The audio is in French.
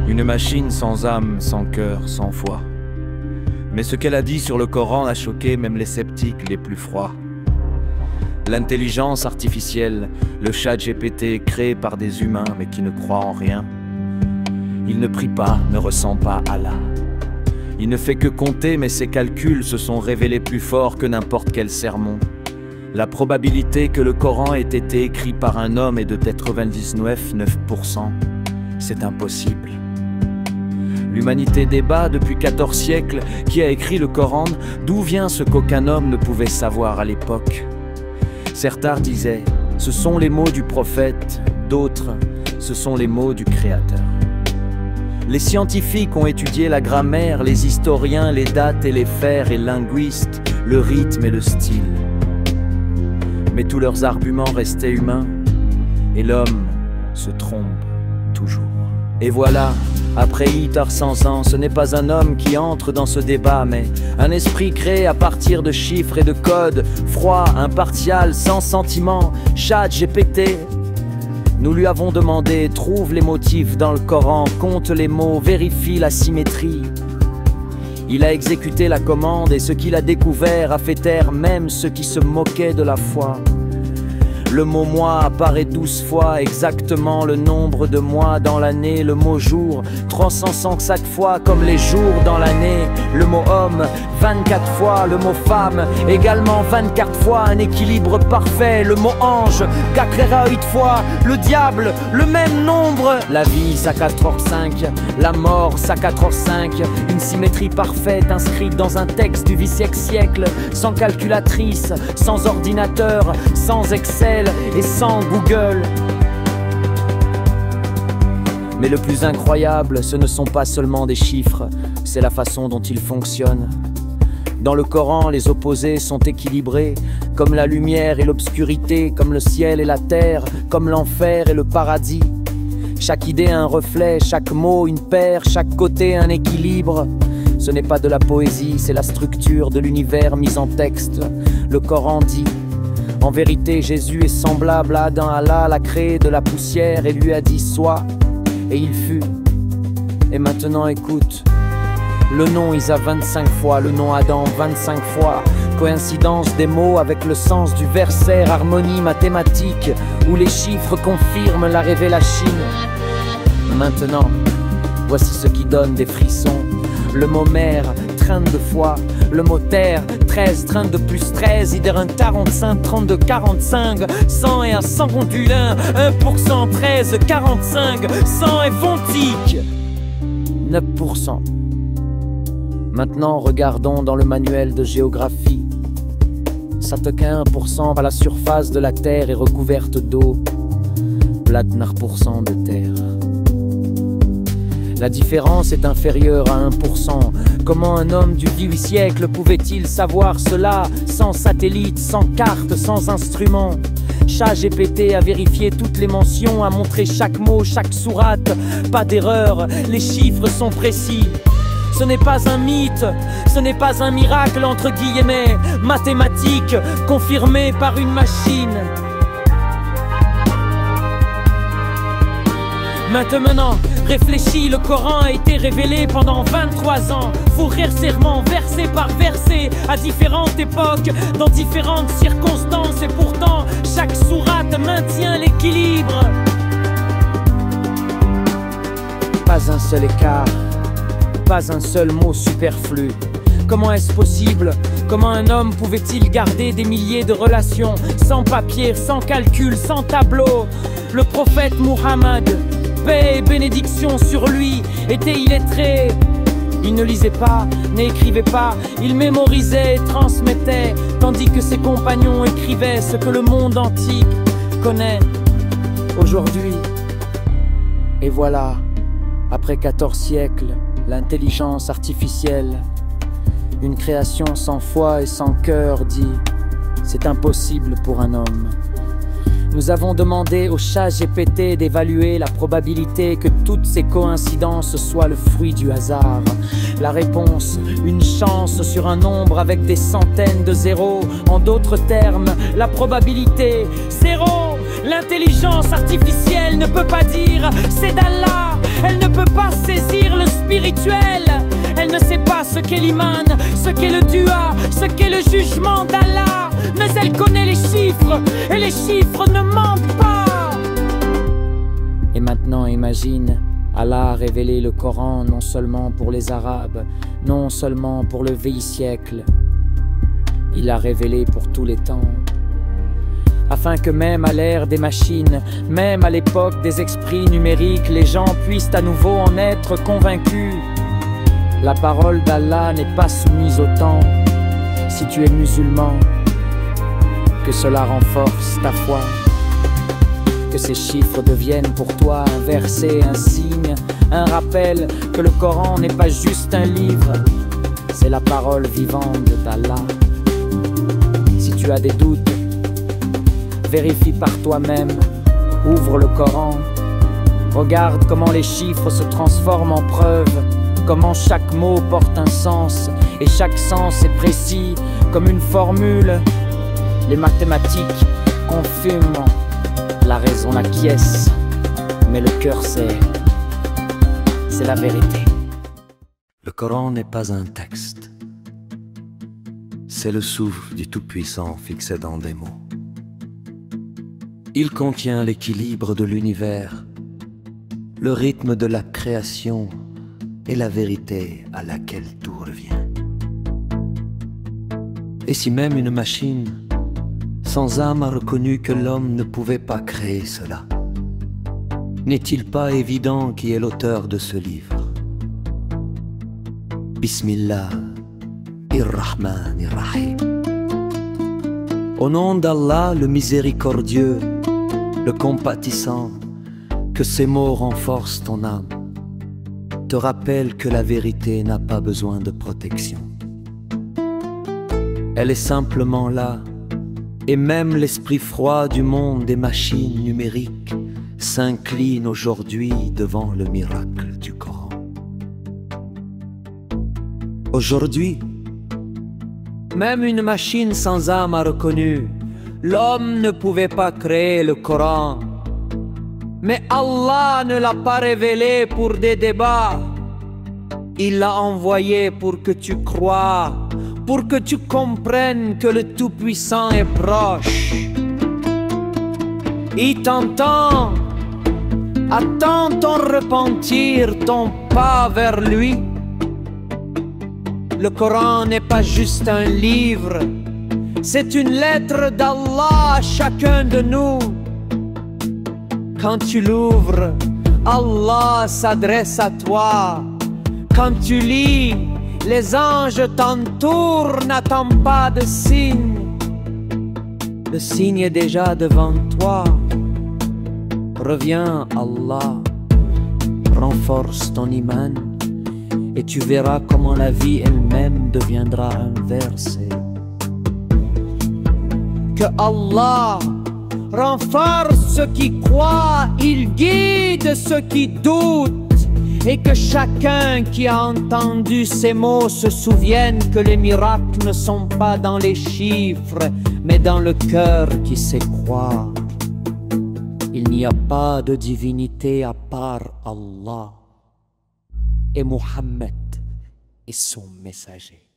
Une machine sans âme, sans cœur, sans foi. Mais ce qu'elle a dit sur le Coran a choqué même les sceptiques les plus froids. L'intelligence artificielle, le ChatGPT créé par des humains mais qui ne croient en rien. Il ne prie pas, ne ressent pas Allah. Il ne fait que compter mais ses calculs se sont révélés plus forts que n'importe quel sermon. La probabilité que le Coran ait été écrit par un homme est de 99,9%. C'est impossible. L'humanité débat depuis 14 siècles qui a écrit le Coran, d'où vient ce qu'aucun homme ne pouvait savoir à l'époque. Certains disaient, ce sont les mots du prophète, d'autres, ce sont les mots du Créateur. Les scientifiques ont étudié la grammaire, les historiens, les dates et les faits, et linguistes, le rythme et le style. Mais tous leurs arguments restaient humains, et l'homme se trompe toujours. Et voilà, après 800 ans, ce n'est pas un homme qui entre dans ce débat, mais un esprit créé à partir de chiffres et de codes, froid, impartial, sans sentiment, ChatGPT. Nous lui avons demandé, trouve les motifs dans le Coran, compte les mots, vérifie la symétrie. Il a exécuté la commande et ce qu'il a découvert a fait taire même ceux qui se moquaient de la foi. Le mot mois apparaît 12 fois, exactement le nombre de mois dans l'année. Le mot jour, 305 fois comme les jours dans l'année. Le mot homme, 24 fois. Le mot femme, également 24 fois. Un équilibre parfait. Le mot ange, 8 fois. Le diable, le même nombre. La vie, ça 4h5. La mort, ça 4h5. Une symétrie parfaite inscrite dans un texte du siècle. Sans calculatrice, sans ordinateur, sans Excel et sans Google. Mais le plus incroyable, ce ne sont pas seulement des chiffres, c'est la façon dont ils fonctionnent. Dans le Coran, les opposés sont équilibrés, comme la lumière et l'obscurité, comme le ciel et la terre, comme l'enfer et le paradis. Chaque idée a un reflet, chaque mot une paire, chaque côté un équilibre. Ce n'est pas de la poésie, c'est la structure de l'univers mise en texte. Le Coran dit: en vérité, Jésus est semblable à Adam. Allah l'a créé de la poussière et lui a dit sois, et il fut. Et maintenant écoute, le nom Isa 25 fois, le nom Adam 25 fois. Coïncidence des mots avec le sens du verset, harmonie mathématique où les chiffres confirment la révélation. Maintenant, voici ce qui donne des frissons. Le mot mère, 32 fois. Le mot terre, 13, 32 plus 13, idérin 45, 32, 45, 100 et un 100 conduit 1%, 13, 45, 100 et fontique, 9%. Maintenant, regardons dans le manuel de géographie. Satok 1% à la surface de la terre est recouverte d'eau, Platnar% de terre. La différence est inférieure à 1%. Comment un homme du 18e siècle pouvait-il savoir cela? Sans satellite, sans carte, sans instrument. ChatGPT a vérifié toutes les mentions, a montré chaque mot, chaque sourate. Pas d'erreur, les chiffres sont précis. Ce n'est pas un mythe, ce n'est pas un miracle entre guillemets. Mathématique, confirmé par une machine. Maintenant, réfléchis, le Coran a été révélé pendant 23 ans. Faut rire serment, verset par verset, à différentes époques, dans différentes circonstances. Et pourtant, chaque sourate maintient l'équilibre. Pas un seul écart, pas un seul mot superflu. Comment est-ce possible? Comment un homme pouvait-il garder des milliers de relations, sans papier, sans calcul, sans tableau? Le prophète Muhammad, paix et bénédiction sur lui, était illettré. Il ne lisait pas, n'écrivait pas, il mémorisait et transmettait, tandis que ses compagnons écrivaient ce que le monde antique connaît aujourd'hui. Et voilà, après 14 siècles, l'intelligence artificielle, une création sans foi et sans cœur, dit: c'est impossible pour un homme. Nous avons demandé au ChatGPT d'évaluer la probabilité que toutes ces coïncidences soient le fruit du hasard. La réponse, une chance sur un nombre avec des centaines de zéros. En d'autres termes, la probabilité, zéro. L'intelligence artificielle ne peut pas dire c'est d'Allah. Elle ne peut pas saisir spirituel. Elle ne sait pas ce qu'est l'iman, ce qu'est le dua, ce qu'est le jugement d'Allah. Mais elle connaît les chiffres, et les chiffres ne mentent pas. Et maintenant imagine, Allah a révélé le Coran non seulement pour les Arabes, non seulement pour le vieil siècle. Il l'a révélé pour tous les temps, afin que même à l'ère des machines, même à l'époque des esprits numériques, les gens puissent à nouveau en être convaincus. La parole d'Allah n'est pas soumise au temps. Si tu es musulman, que cela renforce ta foi, que ces chiffres deviennent pour toi un verset, un signe, un rappel que le Coran n'est pas juste un livre, c'est la parole vivante d'Allah. Si tu as des doutes, vérifie par toi-même, ouvre le Coran, regarde comment les chiffres se transforment en preuves, comment chaque mot porte un sens, et chaque sens est précis comme une formule. Les mathématiques confirment, la raison acquiesce, mais le cœur sait, c'est la vérité. Le Coran n'est pas un texte, c'est le souffle du Tout-Puissant fixé dans des mots. Il contient l'équilibre de l'univers, le rythme de la création et la vérité à laquelle tout revient. Et si même une machine sans âme a reconnu que l'homme ne pouvait pas créer cela, n'est-il pas évident qui est l'auteur de ce livre? Bismillah ir-Rahman ir-Rahim. Au nom d'Allah, le miséricordieux, le compatissant, que ces mots renforcent ton âme, te rappellent que la vérité n'a pas besoin de protection. Elle est simplement là, et même l'esprit froid du monde des machines numériques s'incline aujourd'hui devant le miracle du Coran. Aujourd'hui, même une machine sans âme a reconnu, l'homme ne pouvait pas créer le Coran. Mais Allah ne l'a pas révélé pour des débats. Il l'a envoyé pour que tu crois, pour que tu comprennes que le Tout-Puissant est proche. Il t'entend, attend ton repentir, ton pas vers lui. Le Coran n'est pas juste un livre, c'est une lettre d'Allah à chacun de nous. Quand tu l'ouvres, Allah s'adresse à toi. Quand tu lis, les anges t'entourent, n'attends pas de signe. Le signe est déjà devant toi. Reviens, Allah, renforce ton iman, et tu verras comment la vie elle-même deviendra un verset. Que Allah renforce ceux qui croient, il guide ceux qui doutent, et que chacun qui a entendu ces mots se souvienne que les miracles ne sont pas dans les chiffres, mais dans le cœur qui sait croire. Il n'y a pas de divinité à part Allah, et Mohammed est son messager.